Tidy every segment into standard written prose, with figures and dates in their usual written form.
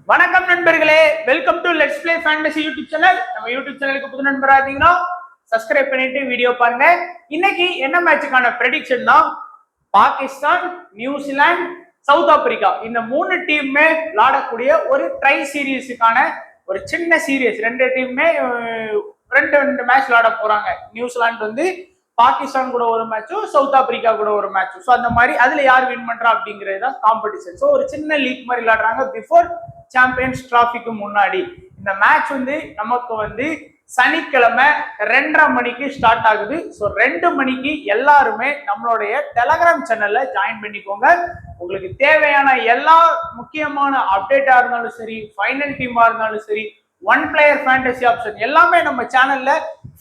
வணக்கம் நண்பர்களே, welcome to let's play fantasy YouTube channel. நம்ம யூடியூப் சேனலுக்கு புது நண்பரா இருந்தீங்கன்னா சப்ஸ்கிரைப் பண்ணிட்டு வீடியோ பாருங்க. இன்னைக்கு என்ன மேட்சுக்கான ப்ரெடிக்ஷன் தான் பாகிஸ்தான், நியூசிலாந்து, சவுத் ஆப்பிரிக்கா இந்த மூணு டீமுமே விளையாடக்கூடிய ஒரு ட்ரை சீரீஸுக்கான ஒரு சின்ன சீரீஸ். ரெண்டு டீமுமே ரெண்டு மேட்ச் விளையாட போறாங்க. நியூசிலாந்து வந்து பாகிஸ்தான் கூட ஒரு மேட்சும் சவுத் ஆப்பிரிக்கா கூட ஒரு மேட்சும். ஸோ அந்த மாதிரி அதுல யார் வின் பண்றா அப்படிங்கிறது தான் காம்படிஷன். ஸோ ஒரு சின்ன லீக் மாதிரி விளையாடுறாங்க பிஃபோர் சாம்பியன்ஸ் டிராஃபிக்கு முன்னாடி. இந்த மேட்ச் வந்து நமக்கு வந்து சனிக்கிழமை 2:30 மணிக்கு ஸ்டார்ட் ஆகுது. ஸோ 2 மணிக்கு எல்லாருமே நம்மளுடைய டெலகிராம் சேனல்ல ஜாயின் பண்ணிக்கோங்க. உங்களுக்கு தேவையான எல்லா முக்கியமான அப்டேட்டா இருந்தாலும் சரி, ஃபைனல் டீமா இருந்தாலும் சரி, ஒன் பிளேயர் ஃபேண்டசி ஆப்ஷன் எல்லாமே நம்ம சேனல்ல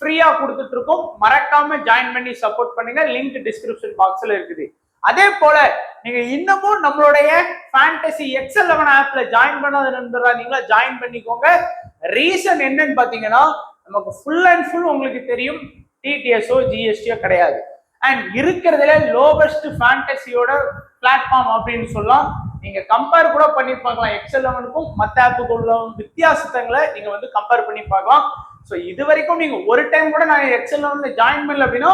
ஃப்ரீயா கொடுத்துட்டு இருக்கோம். மறக்காம ஜாயின் பண்ணி சப்போர்ட் பண்ணுங்க. லிங்க் டிஸ்கிரிப்ஷன் பாக்ஸ்ல இருக்குது. அதே போல நீங்க இன்னமும் நம்மளுடைய ஃபேண்டசி X11 ஆப்ல ஜாயின் பண்ணாத நண்பர்களா நீங்களா ஜாயின் பண்ணிக்கோங்க. ரீசன் என்னன்னு பாத்தீங்கன்னா, நமக்கு ஃபுல் அண்ட் ஃபுல் உங்களுக்கு தெரியும் டிடிஎஸ்ஓ ஜிஎஸ்டியோ கிடையாது. அண்ட் இருக்கிறதுல லோவஸ்ட் ஃபேண்டசியோட பிளாட்ஃபார்ம் அப்படின்னு சொல்லலாம். நீங்க கம்பேர் கூட பண்ணி பார்க்கலாம். X11க்கும் மற்ற ஆப்புக்கு உள்ள வித்தியாசங்களை நீங்க வந்து கம்பேர் பண்ணி பார்க்கலாம். ஸோ இது வரைக்கும் நீங்க ஒரு டைம் கூட நான் X11 ஜாயின் பண்ணல அப்படின்னா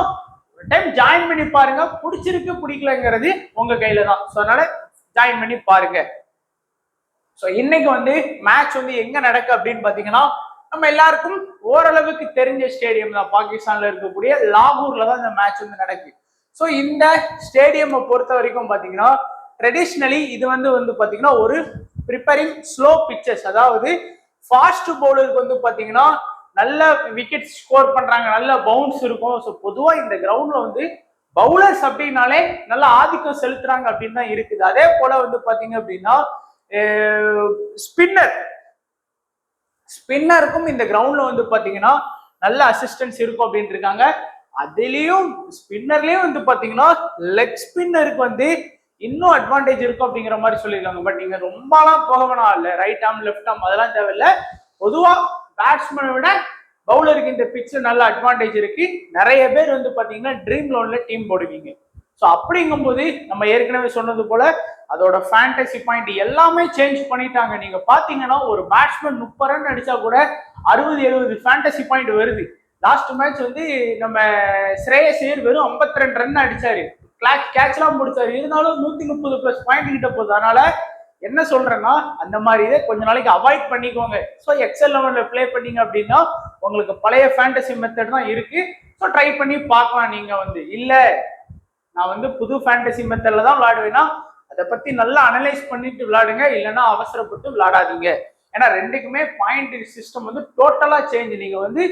ஒரு டைம் ஜாயின் பண்ணி பாருங்க. பிடிச்சிருக்கு பிடிக்கலங்கிறது உங்க கையில தான். ஸோ அதனால ஜாயின் பண்ணி பாருங்க. ஸோ இன்னைக்கு வந்து மேட்ச் வந்து எங்க நடக்கு அப்படின்னு பாத்தீங்கன்னா, நம்ம எல்லாருக்கும் ஓரளவுக்கு தெரிஞ்ச ஸ்டேடியம் தான். பாகிஸ்தான்ல இருக்கக்கூடிய லாகூர்ல தான் இந்த மேட்ச் வந்து நடக்கு. ஸோ இந்த ஸ்டேடியம் பொறுத்த வரைக்கும் பாத்தீங்கன்னா, ட்ரெடிஷ்னலி இது வந்து பாத்தீங்கன்னா ஒரு ப்ரிப்பேரிங் ஸ்லோ பிச்சஸ். அதாவது ஃபாஸ்ட் பவுலருக்கு வந்து பாத்தீங்கன்னா நல்ல விக்கெட் ஸ்கோர் பண்றாங்க, நல்ல பவுன்ஸ் இருக்கும். ஸோ பொதுவா இந்த கிரவுண்ட்ல வந்து பவுலர்ஸ் அப்படின்னாலே நல்ல ஆதிக்கம் செலுத்துறாங்க அப்படின்னு தான் இருக்குது. அதே போல வந்து பாத்தீங்க அப்படின்னா ஸ்பின்னருக்கும் இந்த கிரவுண்ட்ல வந்து பாத்தீங்கன்னா நல்ல அசிஸ்டன்ஸ் இருக்கும் அப்படின்னு இருக்காங்க. அதுலயும் ஸ்பின்னர்லயும் வந்து பாத்தீங்கன்னா லெக் ஸ்பின்னருக்கு வந்து இன்னும் அட்வான்டேஜ் இருக்கும் அப்படிங்கிற மாதிரி சொல்லியிருக்காங்க. பட் நீங்க ரொம்பலாம் போக வேணாம். இல்ல ரைட் ஆர்ம் லெஃப்ட் ஆர்ம் அதெல்லாம் தேவையில்லை. பொதுவா பேட்ஸ்மேனை விட பவுலருக்கு இந்த பிட்ச் நல்ல அட்வான்டேஜ் இருக்கு. நிறைய பேர் வந்து பாத்தீங்கன்னா ட்ரீம் லோன்ல டீம் போடுவீங்க. ஸோ அப்படிங்கும்போது நம்ம ஏற்கனவே சொன்னது போல அதோட ஃபேண்டசி பாயிண்ட் எல்லாமே சேஞ்ச் பண்ணிட்டாங்க. நீங்க பாத்தீங்கன்னா ஒரு பேட்ஸ்மேன் 30 ரன் அடிச்சா கூட 60-70 ஃபேண்டசி பாயிண்ட் வருது. லாஸ்ட் மேட்ச் வந்து நம்ம ஸ்ரேயஸ் ஐயர் வெறும் 52 ரன் அடிச்சாரு, கேட்ச்லாம் முடிச்சாரு. இருந்தாலும் 130+ பாயிண்ட் கிட்ட போகுது. அதனால என்ன சொல்றேன்னா, அந்த மாதிரி இதை கொஞ்ச நாளைக்கு அவாய்ட் பண்ணிக்கோங்க. ஸோ X11ல பிளே பண்ணீங்க அப்படின்னா உங்களுக்கு பழைய ஃபேண்டசி மெத்தட் தான் இருக்கு. ஸோ ட்ரை பண்ணி பார்க்கலாம். நீங்க வந்து இல்ல நான் வந்து புது ஃபேண்டசி மெத்தட்ல தான் விளையாடுவேன்னா அதை பத்தி நல்லா அனலைஸ் பண்ணிட்டு விளையாடுங்க. இல்லைன்னா அவசரப்பட்டு விளையாடாதீங்க. ஏன்னா ரெண்டுக்குமே பாயிண்ட் சிஸ்டம் வந்து டோட்டலா சேஞ்ச். நீங்க வந்து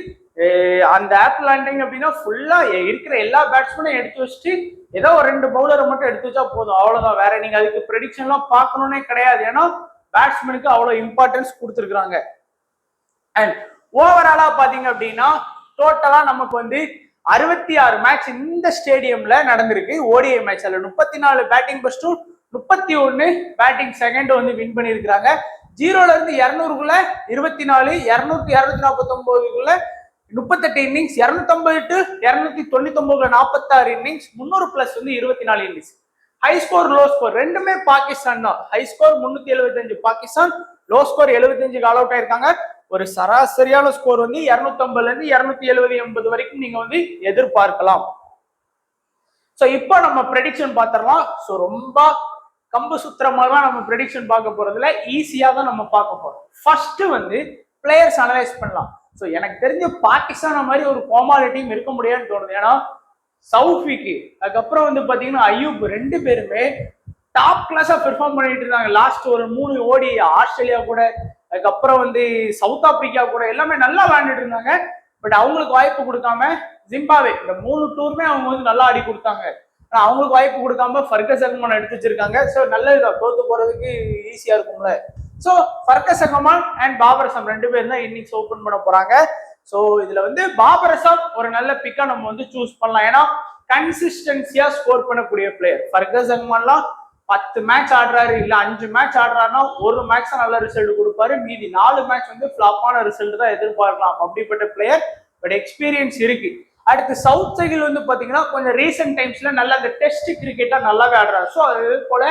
அந்த ஆப் விளையாண்டிங்க அப்படின்னா ஃபுல்லா இருக்கிற எல்லா பேட்ஸ்மேனும் எடுத்து வச்சுட்டு ஏதோ ஒரு 2 பவுலரை மட்டும் எடுத்து வச்சா போதும், அவ்வளவுதான். வேற நீங்க அதுக்கு ப்ரெடிக்ஷன்லாம் பார்க்கணும்னே கிடையாது. ஏன்னா பேட்ஸ்மேனுக்கு அவ்வளவு இம்பார்ட்டன்ஸ் கொடுத்துருக்காங்க. அண்ட் ஓவராலா பாத்தீங்க அப்படின்னா டோட்டலா நமக்கு வந்து 66 மேட்ச் இந்த ஸ்டேடியம்ல நடந்திருக்கு. ஓடிஐ மேட்ச் அதுல 34 பேட்டிங் ஃபர்ஸ்டும் 31 பேட்டிங் செகண்ட் வந்து வின் பண்ணியிருக்கிறாங்க. 0ல இருந்து 200க்குள்ள 24, 200-249க்குள்ள 38 இன்னிங்ஸ், 250-299 46 இன்னிங்ஸ், 300+ வந்து 24 innings. High score low score ரெண்டுமே பாகிஸ்தான் தான். High score 375 Pakistan, low score 75 all out ஆயிருக்காங்க. ஒரு சராசரியான ஸ்கோர் வந்து 250ல இருந்து 270-80 வரைக்கும் நீங்க வந்து எதிர்பார்க்கலாம். ஸோ இப்போ நம்ம ப்ரெடிக்ஷன் பார்த்துடலாம். ஸோ ரொம்ப கம்பு சுத்திரமாக நம்ம ப்ரெடிக்ஷன் பார்க்க போறதுல ஈஸியா தான் நம்ம பார்க்க போறோம். ஃபர்ஸ்ட் வந்து பிளேயர்ஸ் அனலைஸ் பண்ணலாம். ஸோ எனக்கு தெரிஞ்ச பாகிஸ்தான் மாதிரி ஒரு கோமாளி டீம் இருக்க முடியாதுன்னு தோணுது. ஏன்னா சவுஃபிக்கு அதுக்கப்புறம் வந்து பாத்தீங்கன்னா அய்யூப் ரெண்டு பேருமே டாப் கிளாஸா பெர்ஃபார்ம் பண்ணிட்டு இருந்தாங்க. லாஸ்ட் ஒரு 3 ஓடி ஆஸ்திரேலியா கூட, அதுக்கப்புறம் வந்து சவுத் ஆப்பிரிக்கா கூட எல்லாமே நல்லா விளையாண்டுட்டு இருந்தாங்க. பட் அவங்களுக்கு வாய்ப்பு கொடுக்காம ஜிம்பாவே இந்த 3 டூருமே அவங்க வந்து நல்லா ஆடி கொடுத்தாங்க. ஆனா அவங்களுக்கு வாய்ப்பு கொடுக்காம ஃபர்கஸ் அகமான் எடுத்து வச்சிருக்காங்க. ஸோ நல்ல தோத்து போறதுக்கு ஈஸியா இருக்கும்ல. ஸோ ஃபர்கஸ் அகமான் அண்ட் பாபர் அசாம் 2 பேரும் தான் இன்னிங்ஸ் ஓபன் பண்ண போறாங்க. ஸோ இதுல வந்து பாபர் அசாம் ஒரு நல்ல பிக்கா நம்ம வந்து சூஸ் பண்ணலாம். ஏன்னா கன்சிஸ்டன்சியா ஸ்கோர் பண்ணக்கூடிய பிளேயர். ஃபர்கஸ் அகமான்லாம் 10 மேட்ச் ஆடுறாரு, இல்ல 5 மேட்ச் ஆடுறாருன்னா ஒரு மேட்ச் நல்ல ரிசல்ட் கொடுப்பாரு. மீதி 4 மேட்ச் வந்து ஃபிளாப்பான ரிசல்ட் தான் எதிர்பார்க்கலாம். அப்படிப்பட்ட பிளேயர். பட் எக்ஸ்பீரியன்ஸ் இருக்கு. அடுத்து சவுத் சைடில் வந்து பாத்தீங்கன்னா கொஞ்சம் ரீசெண்ட் டைம்ஸ்ல நல்லா இந்த டெஸ்ட் கிரிக்கெட்டா நல்லாவே ஆடுறாரு. ஸோ அது போல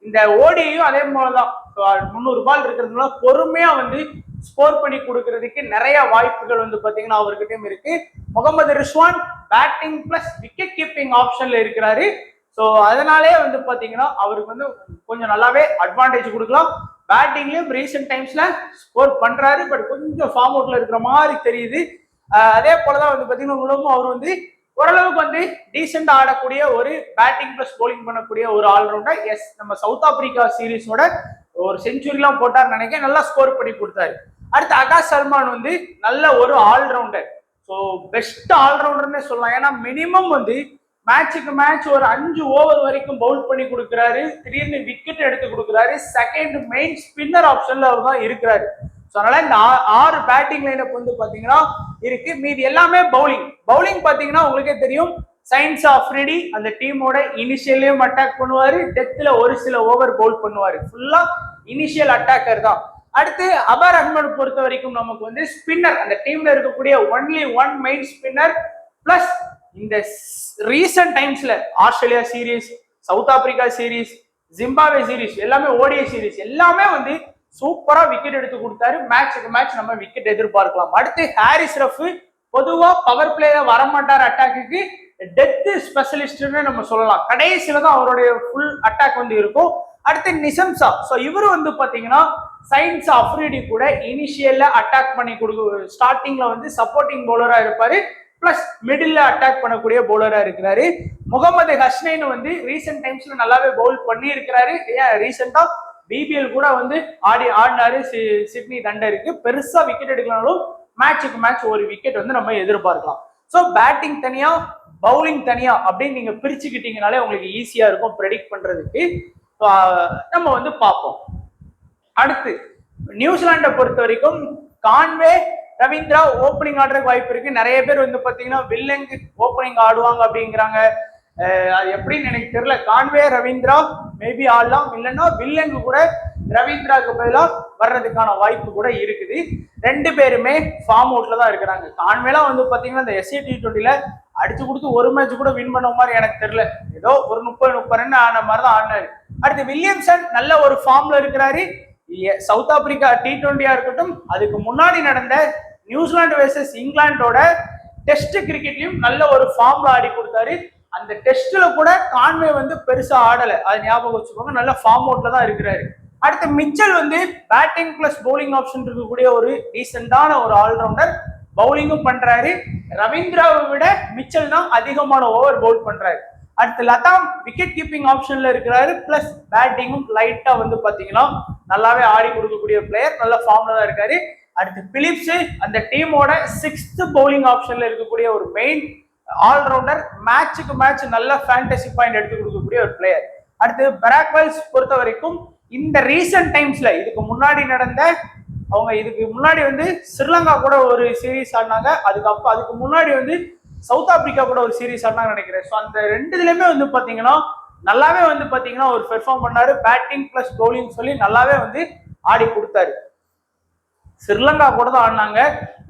இந்த ஓடியையும் அதே போலதான் 300 பால் இருக்கிறதுனால பொறுமையா வந்து ஸ்கோர் பண்ணி கொடுக்கறதுக்கு நிறைய வாய்ப்புகள் வந்து பாத்தீங்கன்னா அவர்கிட்டயும் இருக்கு. Mohammad Rizwan batting plus wicket keeping ஆப்ஷன்ல இருக்கிறாரு. ஸோ அதனாலே வந்து பாத்தீங்கன்னா அவருக்கு வந்து கொஞ்சம் நல்லாவே அட்வான்டேஜ் கொடுக்கலாம். பேட்டிங்லயும் ரீசெண்ட் டைம்ஸ்ல ஸ்கோர் பண்றாரு, பட் கொஞ்சம் ஃபார்ம் அவுட்ல இருக்கிற மாதிரி தெரியுது. அதே போலதான் வந்து பாத்தீங்கன்னா அவர் வந்து ஓரளவுக்கு வந்து டீசெண்டா ஆடக்கூடிய ஒரு பேட்டிங் பிளஸ் போலிங் பண்ணக்கூடிய ஒரு ஆல்ரவுண்டர். எஸ், நம்ம சவுத் ஆப்பிரிக்கா சீரீஸோட ஒரு செஞ்சுரிலாம் போட்டார் நினைக்கிறேன், நல்லா ஸ்கோர் பண்ணி கொடுத்தாரு. அடுத்து ஆகாஷ் சல்மான் வந்து நல்ல ஒரு ஆல்ரவுண்டர். ஸோ பெஸ்ட் ஆல்ரவுண்டர்னே சொல்லலாம். ஏன்னா மினிமம் வந்து மேட்சுக்கு மேட்ச் ஒரு 5 ஓவர் வரைக்கும் பவுல் பண்ணி கொடுக்குறாரு, திடீர்னு விக்கெட் எடுத்து கொடுக்குறாரு, செகண்ட் மெயின் ஸ்பின்னர் ஆப்ஷன்ல அவர் தான் இருக்கிறாரு. ஸோ அதனால இந்த 6 பேட்டிங் லைனப் வந்து பாத்தீங்கன்னா இருக்கு. மீதி எல்லாமே பவுலிங் பாத்தீங்கன்னா உங்களுக்கே தெரியும், சயின்ஸ் ஆஃப்ரிடி அந்த டீமோட இனிஷியலையும் அட்டாக் பண்ணுவாரு, டெத்ல ஒரு சில ஓவர் பவுல் பண்ணுவாரு, ஃபுல்லா இனிஷியல் அட்டாக்கர் தான். அடுத்து அபர் அஹ்மத் பொறுத்த வரைக்கும் நமக்கு வந்து ஸ்பின்னர், அந்த டீம்ல இருக்கக்கூடிய only one main spinner. Plus இந்த ரீசன்ட் டைம்ஸ்ல Australia series, south Africa series, Zimbabwe series, எல்லாமே ஓடிஐ சீரீஸ் எல்லாமே வந்து சூப்பரா விக்கெட் எடுத்து கொடுத்தாரு. மேட்சுக்கு மேட்ச் நம்ம விக்கெட் எதிர்பார்க்கலாம். அடுத்து ஹாரிஸ் ரஃப் பொதுவா பவர் பிளேல வரமாட்டார், அட்டாக்கு டெத் ஸ்பெஷலிஸ்ட்னு நம்ம சொல்லலாம். கடைசியில தான் அவருடைய ஃபுல் அட்டாக் வந்து இருக்கும். அடுத்து நிசம்சா, ஸோ இவரு வந்து பாத்தீங்கன்னா சயின்ஸ் அஃப்ரிடி கூட இனிஷியல்ல அட்டாக் பண்ணி கொடுக்க, ஸ்டார்டிங்ல வந்து சப்போர்ட்டிங் பவுலரா இருப்பாரு, பிளஸ் மிடில் அட்டாக் பண்ணக்கூடிய பவுலரா இருக்கிறாரு. முகமது ஹஸ்னைன் வந்து ரீசெண்ட் டைம்ஸ்ல நல்லாவே பவுல் பண்ணி இருக்கிறாரு. ஏன் ரீசெண்டா பிபிஎல் கூட வந்து ஆடினாரு சிட்னி தண்டருக்கு. பெருசா விக்கெட் எடுக்கலாலும் மேட்சுக்கு மேட்ச் ஒரு விக்கெட் வந்து நம்ம எதிர்பார்க்கலாம். ஸோ பேட்டிங் தனியா பவுலிங் தனியா அப்படின்னு நீங்க பிரிச்சுக்கிட்டீங்கனாலே உங்களுக்கு ஈஸியா இருக்கும் ப்ரெடிக்ட் பண்றதுக்கு. நம்ம வந்து பார்ப்போம். அடுத்து நியூசிலாண்டை பொறுத்த வரைக்கும் கான்வே ரவீந்திரா ஓப்பனிங் ஆடுறதுக்கு வாய்ப்பு இருக்கு. நிறைய பேர் வந்து பாத்தீங்கன்னா வில்லங் ஓப்பனிங் ஆடுவாங்க அப்படிங்கிறாங்க. அது எப்படின்னு எனக்கு தெரியல. கான்வே ரவீந்திரா மேபி ஆடலாம், இல்லைன்னா வில்லங்கு கூட ரவீந்திராவுக்கு பதிலாக வர்றதுக்கான வாய்ப்பு கூட இருக்குது. 2 பேருமே ஃபார்ம் அவுட்ல தான் இருக்கிறாங்க. கான்வேலாம் வந்து பாத்தீங்கன்னா இந்த எஸ்ஏ T20ல அடிச்சு கொடுத்து ஒரு மேட்ச் கூட வின் பண்ண மாதிரி எனக்கு தெரியல. ஏதோ ஒரு 30 ரன் ஆன மாதிரி தான் ஆடினாரு. அடுத்து வில்லியம்சன் நல்ல ஒரு ஃபார்ம்ல இருக்கிறாரு. சவுத் ஆப்பிரிக்கா T20 இருக்கட்டும், அதுக்கு முன்னாடி நடந்த நியூசிலாந்து வெர்சஸ் இங்கிலாண்டோட டெஸ்ட் கிரிக்கெட்லயும் நல்ல ஒரு ஃபார்ம்ல ஆடி கொடுத்தாரு. அந்த டெஸ்ட்ல கூட கான்வே வந்து பெருசா ஆடல, அது ஞாபகம் வச்சுக்கோங்க. நல்ல ஃபார்ம் அவுட்ல தான் இருக்கிறாரு. அடுத்து மிச்சல் வந்து பேட்டிங் பிளஸ் பவுலிங் ஆப்ஷன் இருக்கக்கூடிய ஒரு டீசென்டான ஒரு ஆல்ரவுண்டர், பவுலிங்கும் பண்றாரு. ரவீந்திராவை விட மிச்சல் தான் அதிகமான ஓவர் பவுல் பண்றாரு. அடுத்து லதாம் விக்கெட் கீப்பிங் ஆப்ஷன்ல இருக்கிறாரு, பிளஸ் பேட்டிங்கும் லைட்டா வந்து பாத்தீங்கன்னா நல்லாவே ஆடி கொடுக்கக்கூடிய பிளேயர், நல்ல ஃபார்ம்ல தான் இருக்காரு. அடுத்து பிலிப்ஸ் அந்த டீமோட 6th பவுலிங் ஆப்ஷன்ல இருக்கக்கூடிய ஒரு மெயின் ஆல்ரவுண்டர், மேட்சுக்கு மேட்ச் நல்ல ஃபேண்டசி பாயிண்ட் எடுத்து கொடுக்கக்கூடிய ஒரு பிளேயர். அடுத்து பெராக்வெல்ஸ் பொறுத்த வரைக்கும் இந்த ரீசன்ட் டைம்ஸ்ல இதுக்கு முன்னாடி நடந்த, அவங்க இதுக்கு முன்னாடி வந்து ஸ்ரீலங்கா கூட ஒரு சீரீஸ் ஆடினாங்க, அதுக்கு முன்னாடி வந்து சவுத் ஆப்பிரிக்கா கூட ஒரு சீரீஸ் ஆடினாங்க நினைக்கிறேன். ஸோ அந்த 2 இதுலயுமே வந்து பாத்தீங்கன்னா நல்லாவே வந்து பாத்தீங்கன்னா ஒரு பெர்ஃபார்ம் பண்ணாரு. பேட்டிங் பிளஸ் பவுலிங் சொல்லி நல்லாவே வந்து ஆடி கொடுத்தாரு. ஸ்ரீலங்கா கூட தான் ஆடினாங்க,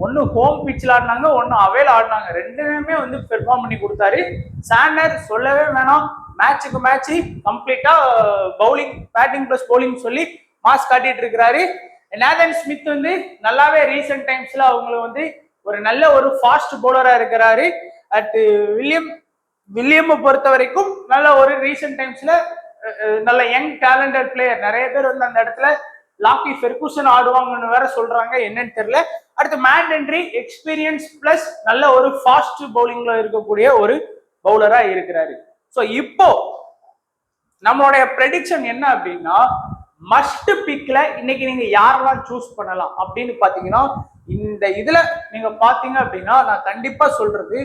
ஒன்னு ஹோம் பிச்சில் ஆடினாங்க, ஒன்னு அவேல ஆடினாங்க. 2மே வந்து பெர்ஃபார்ம் பண்ணி கொடுத்தாரு. சாண்டர் சொல்லவே வேணாம், மேட்சுக்கு மேட்ச் கம்ப்ளீட்டா பவுலிங் பேட்டிங் பிளஸ் பவுலிங் சொல்லி மாஸ் காட்டிட்டு இருக்கிறாரு. நேதன் ஸ்மித் வந்து நல்லாவே ரீசெண்ட் டைம்ஸ்ல அவங்களை வந்து ஒரு நல்ல ஒரு ஃபாஸ்ட் பவுலரா இருக்கிறாரு. அடுத்து வில்லியம் பொறுத்த வரைக்கும் நல்ல ஒரு ரீசெண்ட் டைம்ஸ்ல நல்ல யங் டேலண்டட் பிளேயர். நிறைய பேர் வந்து அந்த இடத்துல லாக்கி ஃபெர்குசன் ஆடுவாங்கன்னு வேற சொல்றாங்க, என்னன்னு தெரியல. அடுத்து மேட் ஹென்றி எக்ஸ்பீரியன்ஸ் பிளஸ் நல்ல ஒரு ஃபாஸ்ட் பவுலிங்ல இருக்கக்கூடிய ஒரு பவுலரா இருக்கிறாரு. ஸோ இப்போ நம்மளுடைய ப்ரெடிக்ஷன் என்ன அப்படின்னா, மஸ்ட் பிக்ல இன்னைக்கு நீங்க யாரெல்லாம் சூஸ் பண்ணலாம் அப்படின்னு பாத்தீங்கன்னா, இந்த இதுல நீங்க பாத்தீங்க அப்படின்னா நான் கண்டிப்பா சொல்றது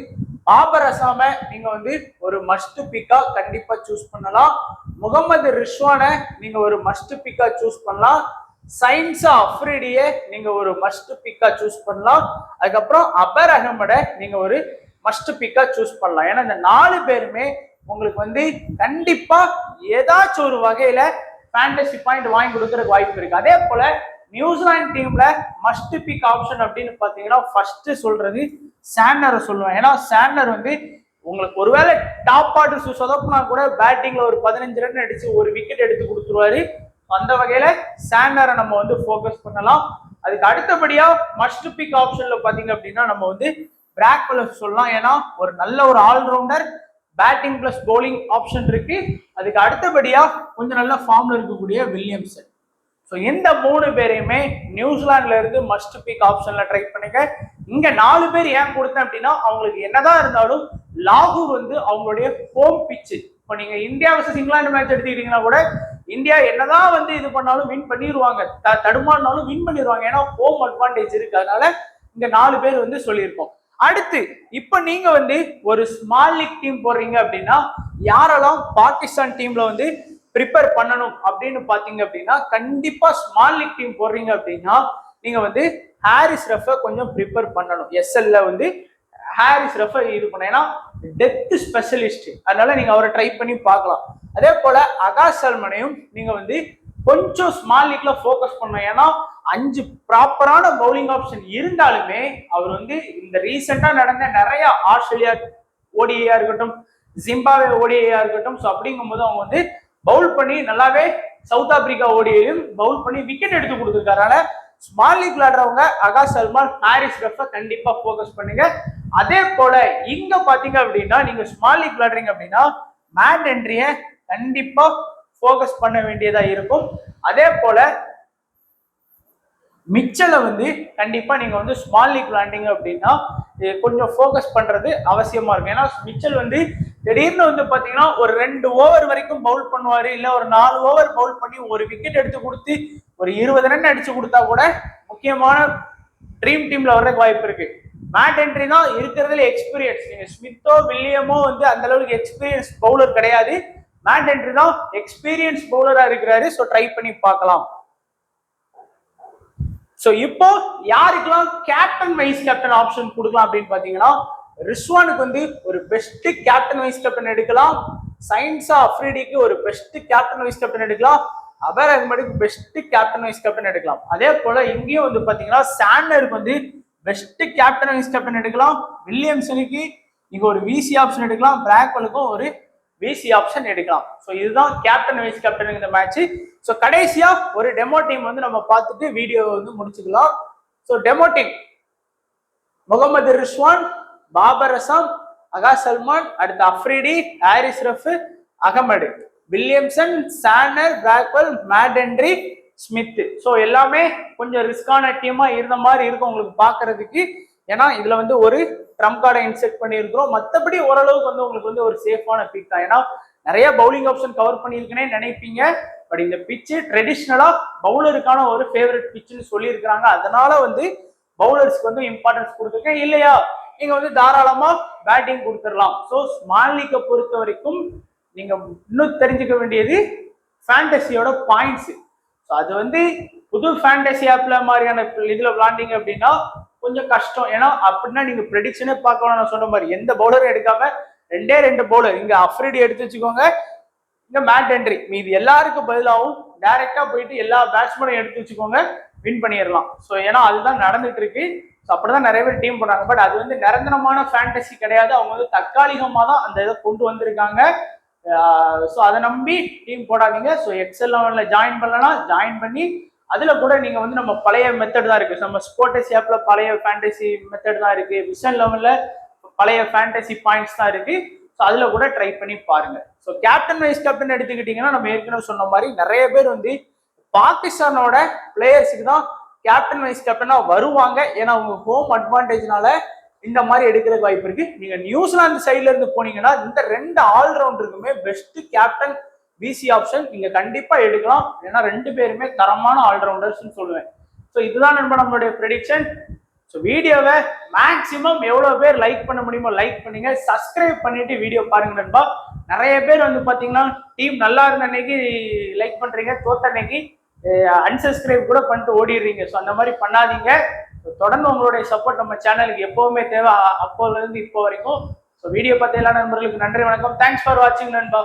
பாபர் அசாம நீங்க வந்து ஒரு மஸ்ட் பிக்கா கண்டிப்பா சூஸ் பண்ணலாம். முகமது ரிஸ்வானை நீங்க ஒரு மஸ்ட் பிக்கா சூஸ் பண்ணலாம். சயின்ஸா அஃப்ரிடியை நீங்க ஒரு மஸ்ட் பிக்கா சூஸ் பண்ணலாம். அதுக்கப்புறம் அபர் அகமடை நீங்க ஒரு மஸ்ட் பிக்கா சூஸ் பண்ணலாம். ஏன்னா இந்த 4 பேருமே உங்களுக்கு வந்து கண்டிப்பா ஏதாச்சும் ஒரு வகையில ஃபேண்டசி பாயிண்ட் வாங்கி கொடுக்கறதுக்கு வாய்ப்பு இருக்கு. அதே போல நியூசிலாந்து டீம்ல மஸ்ட் பிக் ஆப்ஷன் அப்படின்னு பாத்தீங்கன்னா ஃபர்ஸ்ட் சொல்றது சாண்டரை சொல்லுவேன். ஏன்னா சாண்டர் வந்து உங்களுக்கு ஒருவேளை டாப் ஆர்டர் சொதப்புனா கூட பேட்டிங்ல ஒரு 15 ரன் அடிச்சு ஒரு விக்கெட் எடுத்து கொடுத்துருவாரு. அந்த வகையில சாண்டரை நம்ம வந்து ஃபோக்கஸ் பண்ணலாம். அதுக்கு அடுத்தபடியா மஸ்ட் பிக் ஆப்ஷன்ல பாத்தீங்க அப்படின்னா நம்ம வந்து பிராக்வெல் சொல்லலாம். ஏன்னா ஒரு நல்ல ஒரு all rounder, batting plus bowling option இருக்கு. அதுக்கு அடுத்தபடியா கொஞ்சம் நல்ல ஃபார்ம்ல இருக்கக்கூடிய வில்லியம்சன். ஸோ இந்த 3 பேரையுமே நியூசிலாந்துல இருந்து மஸ்ட் பிக் ஆப்ஷன்ல ட்ரை பண்ணுங்க. இங்க 4 பேர் ஏன் கொடுத்தேன் அப்படின்னா அவங்களுக்கு என்னதான் இருந்தாலும் லாகூர் வந்து அவங்களுடைய ஹோம் பிச்சு. இப்போ நீங்க இந்தியா வர்சஸ் இங்கிலாந்து மேட்ச் எடுத்துக்கிட்டீங்கன்னா கூட இந்தியா என்னதான் வந்து இது பண்ணாலும் வின் பண்ணிடுவாங்க, தடுமாறினாலும் வின் பண்ணிடுவாங்க. ஏன்னா ஹோம் அட்வான்டேஜ் இருக்கு. அதனால இங்க 4 பேர் வந்து சொல்லியிருக்கோம். அடுத்து இப்ப நீங்க வந்து ஒரு ஸ்மால் லீக் டீம் போடுறீங்க அப்படின்னா யாரெல்லாம் பாகிஸ்தான் டீம்ல வந்து ப்ரிப்பேர் பண்ணணும் அப்படின்னு பாத்தீங்க அப்படின்னா கண்டிப்பா ஸ்மால் லீக் டீம் போடுறீங்க அப்படின்னா நீங்க வந்து ஹாரிஸ் ரஃபை கொஞ்சம் ப்ரிப்பேர் பண்ணணும். எஸ்எல்ல வந்து ஹாரிஸ் ரஃபை இது பண்ண, ஏன்னா டெப்த் ஸ்பெஷலிஸ்ட், அதனால நீங்க அவரை ட்ரை பண்ணி பார்க்கலாம். அதே போல அகாஷ் சல்மனையும் நீங்க வந்து கொஞ்சம் ஸ்மால் லீக்ல ஃபோக்கஸ் பண்ணணும். ஏன்னா 5 ப்ராப்பரான பவுலிங் ஆப்ஷன் இருந்தாலுமே அவர் வந்து இந்த ரீசெண்டா நடந்த நிறைய ஆஸ்திரேலியா ஓடிஐயா இருக்கட்டும், ஜிம்பாவே ஓடிஐயா இருக்கட்டும், ஸோ அப்படிங்கும்போது அவங்க வந்து பவுல் பண்ணி நல்லாவே சவுத் ஆப்பிரிக்கா ஓடியையும் பவுல் பண்ணி விக்கெட் எடுத்து கொடுத்துருக்காரு. Small league விளையாடுறவங்க Akash Salman, Harris ரஃபை கண்டிப்பா ஃபோக்கஸ் பண்ணுங்க. அதே போல இங்க பாத்தீங்க அப்படின்னா நீங்க ஸ்மால் லீக் விளையாடுறீங்க அப்படின்னா மேட் ஹென்ரிய கண்டிப்பா ஃபோக்கஸ் பண்ண வேண்டியதா இருக்கும். அதே போல மிச்சலை வந்து கண்டிப்பா நீங்க வந்து ஸ்மால் லீக் விளையாண்டீங்க அப்படின்னா கொஞ்சம் ஃபோக்கஸ் பண்றது அவசியமா இருக்கும். ஏன்னா மிச்சல் வந்து திடீர்னு வந்து பாத்தீங்கன்னா ஒரு 2 ஓவர் வரைக்கும் பவுல் பண்ணுவாரு, இல்ல ஒரு 4 ஓவர் பவுல் பண்ணி ஒரு விக்கெட் எடுத்து கொடுத்து ஒரு 20 ரன் அடிச்சு கொடுத்தா கூட முக்கியமான ட்ரீம் டீம்ல வர்றதுக்கு வாய்ப்பு இருக்கு. மேட் ஹென்ரி தான் இருக்கிறதுல எக்ஸ்பீரியன்ஸ். நீங்க ஸ்மித்தோ வில்லியமோ வந்து அந்த அளவுக்கு எக்ஸ்பீரியன்ஸ் பவுலர் கிடையாது. மேட் ஹென்ரி தான் எக்ஸ்பீரியன்ஸ் பவுலரா இருக்கிறாரு. ஸோ ட்ரை பண்ணி பார்க்கலாம். ஸோ இப்போ யாருக்கெல்லாம் கேப்டன் வைஸ் கேப்டன் ஆப்ஷன் கொடுக்கலாம் அப்படின்னு பாத்தீங்கன்னா ரிஸ்வானுக்கு வந்து ஒரு பெஸ்ட் கேப்டன் வைஸ் கேப்டன் எடுக்கலாம். சயின்ஸா அஃப்ரிடிக்கு ஒரு பெஸ்ட் கேப்டன் வைஸ் கேப்டன் எடுக்கலாம். அபர் அஹ்மதுக்கு பெஸ்ட் கேப்டன் வைஸ் கேப்டன் எடுக்கலாம். அதே போல இங்கேயும் வந்து பாத்தீங்கன்னா சாண்டருக்கு வந்து பெஸ்ட் கேப்டன் வைஸ் கேப்டன் எடுக்கலாம். வில்லியம்சனுக்கு நீங்க ஒரு விசி ஆப்ஷன் எடுக்கலாம். பிராக்வெலுக்கும் ஒரு விசி ஆப்ஷன் எடுக்கலாம். ஸோ இதுதான் கேப்டன் வைஸ் கேப்டன் இந்த மேட்ச். ஸோ கடைசியா ஒரு டெமோ டீம் வந்து நம்ம பார்த்துட்டு வீடியோ வந்து முடிச்சுக்கலாம். So demo team Mohammad Rizwan, Babar Azam, அகாஷ் சல்மான், அடுத்து Afridi, Haris Rauf, Ahmed, Williamson, Santner, Bracewell, Matt Henry, Smith. So எல்லாமே கொஞ்சம் ரிஸ்கான டீமா இருந்த மாதிரி இருக்கும் உங்களுக்கு பாக்குறதுக்கு. ஏன்னா இதுல வந்து ஒரு ட்ரம் கார்டை இன்செர்ட் பண்ணியிருக்கிறோம். மற்றபடி ஓரளவுக்கு வந்து உங்களுக்கு வந்து ஒரு சேஃபான பிக் தான். ஏன்னா நிறைய பவுலிங் ஆப்ஷன் கவர் பண்ணியிருக்கேனே நினைப்பீங்க. பட் இந்த பிச்சு ட்ரெடிஷ்னலா பவுலருக்கான ஒரு ஃபேவரட் பிச்சுன்னு சொல்லியிருக்கிறாங்க. அதனால வந்து பவுலர்ஸ்க்கு வந்து இம்பார்ட்டன்ஸ் கொடுத்துருக்கேன். இல்லையா நீங்க வந்து தாராளமா பேட்டிங் கொடுத்துடலாம். ஸோ ஸ்மால் லீக்கை பொறுத்த வரைக்கும் நீங்க இன்னும் தெரிஞ்சுக்க வேண்டியது ஃபேண்டசியோட பாயிண்ட்ஸ். ஸோ அது வந்து புது ஃபேண்டசி ஆப்ல மாதிரியான இதுல விளாண்டிங்க அப்படின்னா கொஞ்சம் கஷ்டம். ஏன்னா அப்படின்னா நீங்க ப்ரெடிக்ஷனே பார்க்கணும். நான் சொன்ன மாதிரி எந்த பவுலரும் எடுக்காம 2 பவுலர் இங்க அஃப்ரிடி எடுத்து வச்சுக்கோங்க, இங்க மேட் ஹென்ரி, மீது எல்லாருக்கும் பதிலாகவும் டைரக்டா போயிட்டு எல்லா பேட்ஸ்மேனும் எடுத்து வச்சுக்கோங்க, வின் பண்ணிடலாம். ஸோ ஏன்னா அதுதான் நடந்துட்டு இருக்கு. ஸோ அப்படிதான் நிறைய பேர் டீம் பண்ணாங்க. பட் அது வந்து நிரந்தரமான ஃபேண்டசி கிடையாது. அவங்க வந்து தற்காலிகமா தான் அந்த இதை கொண்டு வந்திருக்காங்க. ஸோ அதை நம்பி டீம் போடாதீங்க. ஸோ எக்ஸல் 11ல ஜாயின் பண்ணலாம், ஜாயின் பண்ணி அதுல கூட நீங்க வந்து நம்ம பழைய மெத்தட் தான் இருக்கு. நம்ம ஸ்போர்டஸ் ஆப்ல பழைய ஃபேண்டசி மெத்தட் தான் இருக்கு. விஷன் 11ல பழைய ஃபேண்டசி பாயிண்ட்ஸ் தான் இருக்கு. ஸோ அதுல கூட ட்ரை பண்ணி பாருங்க. ஸோ கேப்டன் வைஸ் கேப்டன் எடுத்துக்கிட்டீங்கன்னா நம்ம ஏற்கனவே சொன்ன மாதிரி நிறைய பேர் வந்து பாகிஸ்தானோட பிளேயர்ஸுக்கு தான் கேப்டன் வைஸ் கேப்டனா வருவாங்க. ஏன்னா அவங்க ஹோம் அட்வான்டேஜ்னால இந்த மாதிரி எடுக்கிறதுக்கு வாய்ப்பு இருக்கு. நீங்க நியூசிலாந்து சைட்ல இருந்து போனீங்கன்னா இந்த 2 ஆல்ரவுண்டருக்குமே பெஸ்ட் கேப்டன் விசி ஆப்ஷன் நீங்க கண்டிப்பா எடுக்கலாம். ஏன்னா 2 பேருமே தரமான ஆல்ரவுண்டர்ஸ் சொல்லுவேன். ஸோ இதுதான் நண்பா நம்மளுடைய ப்ரெடிக்ஷன். ஸோ வீடியோவை மேக்சிமம் எவ்வளவு பேர் லைக் பண்ண முடியுமோ லைக் பண்ணுங்க, சப்ஸ்கிரைப் பண்ணிட்டு வீடியோ பாருங்க நண்பா. நிறைய பேர் வந்து பாத்தீங்கன்னா டீம் நல்லா இருந்த அன்னைக்கு லைக் பண்றீங்க, தோத்த அன்னைக்கு அன்சப்ஸ்கிரைப் கூட பண்ணிட்டு ஓடிடுறீங்க. ஸோ அந்த மாதிரி பண்ணாதீங்க. தொடர்ந்து உங்களுடைய சப்போர்ட் நம்ம சேனலுக்கு எப்பவுமே தேவை, அப்போல இருந்து இப்போ வரைக்கும். ஸோ வீடியோ பார்த்த எல்லா நண்பர்களுக்கு நன்றி, வணக்கம். தேங்க்ஸ் ஃபார் வாட்சிங் நண்பா.